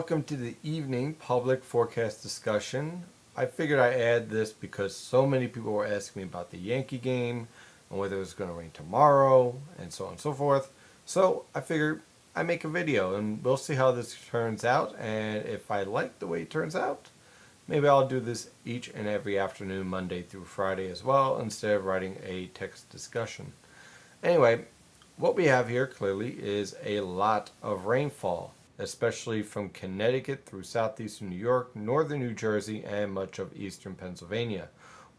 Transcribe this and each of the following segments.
welcome to the evening public forecast discussion. I figured I'd add this because so many people were asking me about the Yankee game and whether it was going to rain tomorrow and so on and so forth. So I figured I'd make a video and we'll see how this turns out, and if I like the way it turns out, maybe I'll do this each and every afternoon, Monday through Friday as well, instead of writing a text discussion. Anyway, what we have here clearly is a lot of rainfall, especially from Connecticut through southeastern New York, northern New Jersey, and much of eastern Pennsylvania.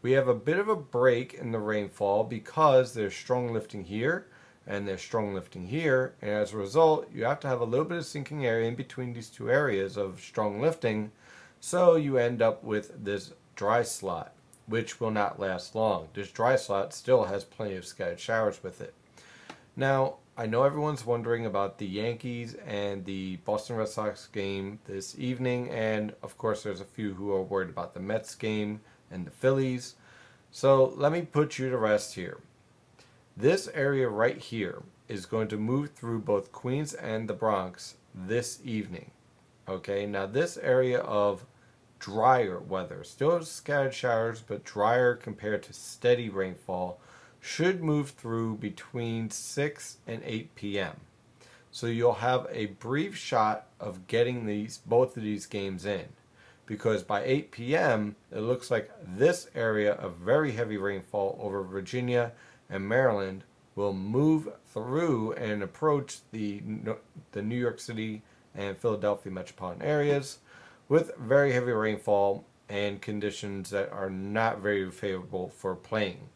We have a bit of a break in the rainfall because there's strong lifting here and there's strong lifting here, and as a result you have to have a little bit of sinking area in between these two areas of strong lifting, so you end up with this dry slot, which will not last long. This dry slot still has plenty of scattered showers with it. Now, I know everyone's wondering about the Yankees and the Boston Red Sox game this evening, and of course there's a few who are worried about the Mets game and the Phillies. So let me put you to rest here. This area right here is going to move through both Queens and the Bronx this evening. Okay, now this area of drier weather, still scattered showers, but drier compared to steady rainfall, should move through between 6 and 8 p.m. So you'll have a brief shot of getting both of these games in, because by 8 p.m. it looks like this area of very heavy rainfall over Virginia and Maryland will move through and approach the New York City and Philadelphia metropolitan areas with very heavy rainfall and conditions that are not very favorable for playing.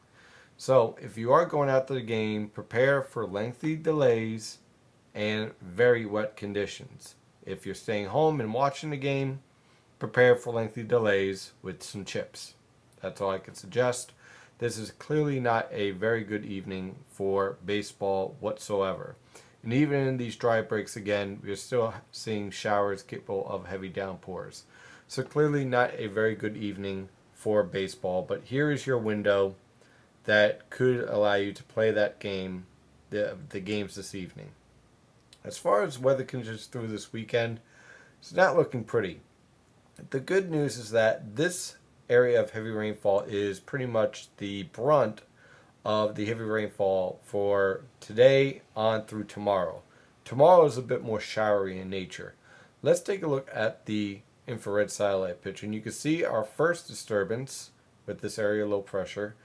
So if you are going out to the game, prepare for lengthy delays and very wet conditions. If you're staying home and watching the game, prepare for lengthy delays with some chips. That's all I can suggest. This is clearly not a very good evening for baseball whatsoever. And even in these dry breaks again, we're still seeing showers capable of heavy downpours. So clearly not a very good evening for baseball, but here is your window that could allow you to play that game, the games this evening. As far as weather conditions through this weekend, it's not looking pretty. The good news is that this area of heavy rainfall is pretty much the brunt of the heavy rainfall for today on through tomorrow. Tomorrow is a bit more showery in nature. Let's take a look at the infrared satellite picture, and you can see our first disturbance with this area low pressure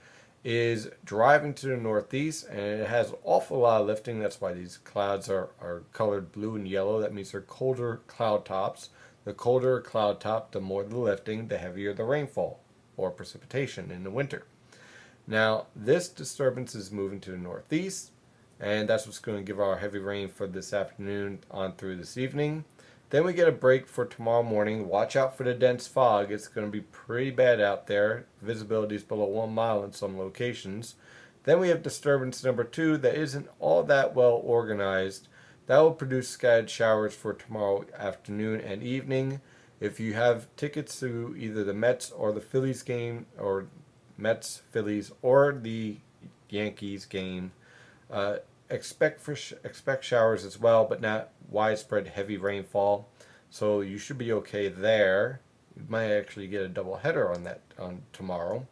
is driving to the northeast, and it has an awful lot of lifting. That's why these clouds are colored blue and yellow. That means they're colder cloud tops. The colder a cloud top, the more the lifting, the heavier the rainfall or precipitation in the winter. Now this disturbance is moving to the northeast, and that's what's going to give our heavy rain for this afternoon on through this evening. Then we get a break for tomorrow morning. Watch out for the dense fog. It's going to be pretty bad out there. Visibility is below 1 mile in some locations. Then we have disturbance number 2 that isn't all that well organized. That will produce scattered showers for tomorrow afternoon and evening. If you have tickets to either the Mets or the Phillies game, or Mets, Phillies, or the Yankees game, expect showers as well, but not widespread heavy rainfall. So you should be okay there. You might actually get a double header on that on tomorrow.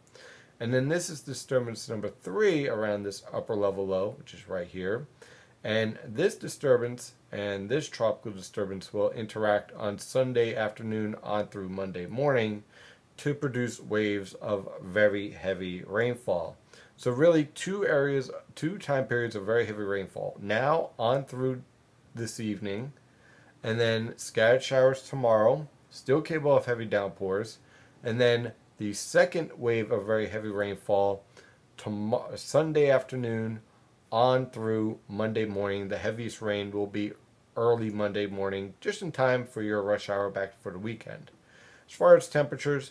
And then this is disturbance number 3 around this upper level low, which is right here. And this disturbance and this tropical disturbance will interact on Sunday afternoon on through Monday morning to produce waves of very heavy rainfall. So really two time periods of very heavy rainfall. Now on through this evening, and then scattered showers tomorrow, still capable of heavy downpours, and then the second wave of very heavy rainfall Sunday afternoon on through Monday morning. The heaviest rain will be early Monday morning, just in time for your rush hour back for the weekend. As far as temperatures,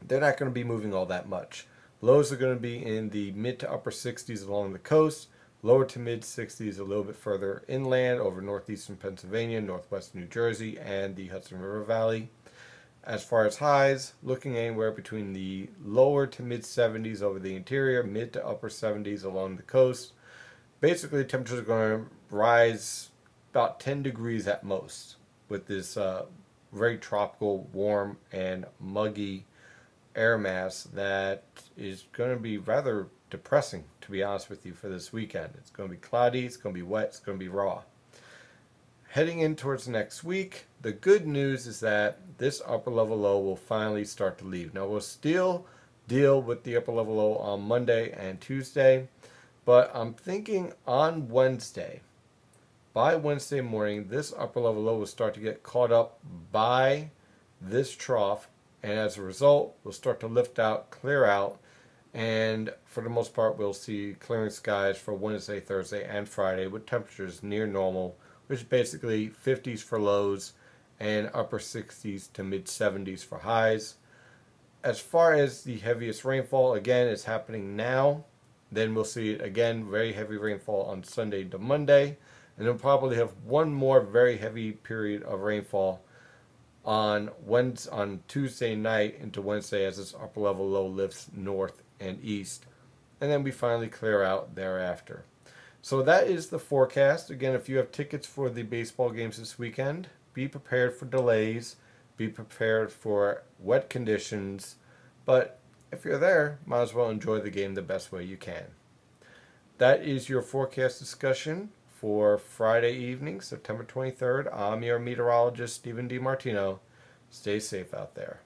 they're not going to be moving all that much. Lows are going to be in the mid to upper 60s along the coast, lower to mid 60s a little bit further inland over northeastern Pennsylvania, northwestern New Jersey, and the Hudson River Valley. As far as highs, looking anywhere between the lower to mid 70s over the interior, mid to upper 70s along the coast. Basically, temperatures are going to rise about 10 degrees at most with this very tropical, warm, and muggy air mass that is going to be rather depressing, to be honest with you, for this weekend. It's going to be cloudy, it's going to be wet, it's going to be raw. Heading in towards next week, the good news is that this upper level low will finally start to leave. Now, we'll still deal with the upper level low on Monday and Tuesday, but I'm thinking on Wednesday, by Wednesday morning, this upper level low will start to get caught up by this trough, and as a result, we'll start to lift out, clear out, and for the most part, we'll see clearing skies for Wednesday, Thursday, and Friday with temperatures near normal, which is basically 50s for lows and upper 60s to mid 70s for highs. As far as the heaviest rainfall, again, is happening now. Then we'll see it again, very heavy rainfall on Sunday to Monday. And then probably have one more very heavy period of rainfall on Tuesday night into Wednesday as this upper level low lifts north and east. And then we finally clear out thereafter. So that is the forecast. Again, if you have tickets for the baseball games this weekend, be prepared for delays, be prepared for wet conditions, but if you're there, might as well enjoy the game the best way you can. That is your forecast discussion for Friday evening, September 23rd. I'm your meteorologist, Stephen DiMartino. Stay safe out there.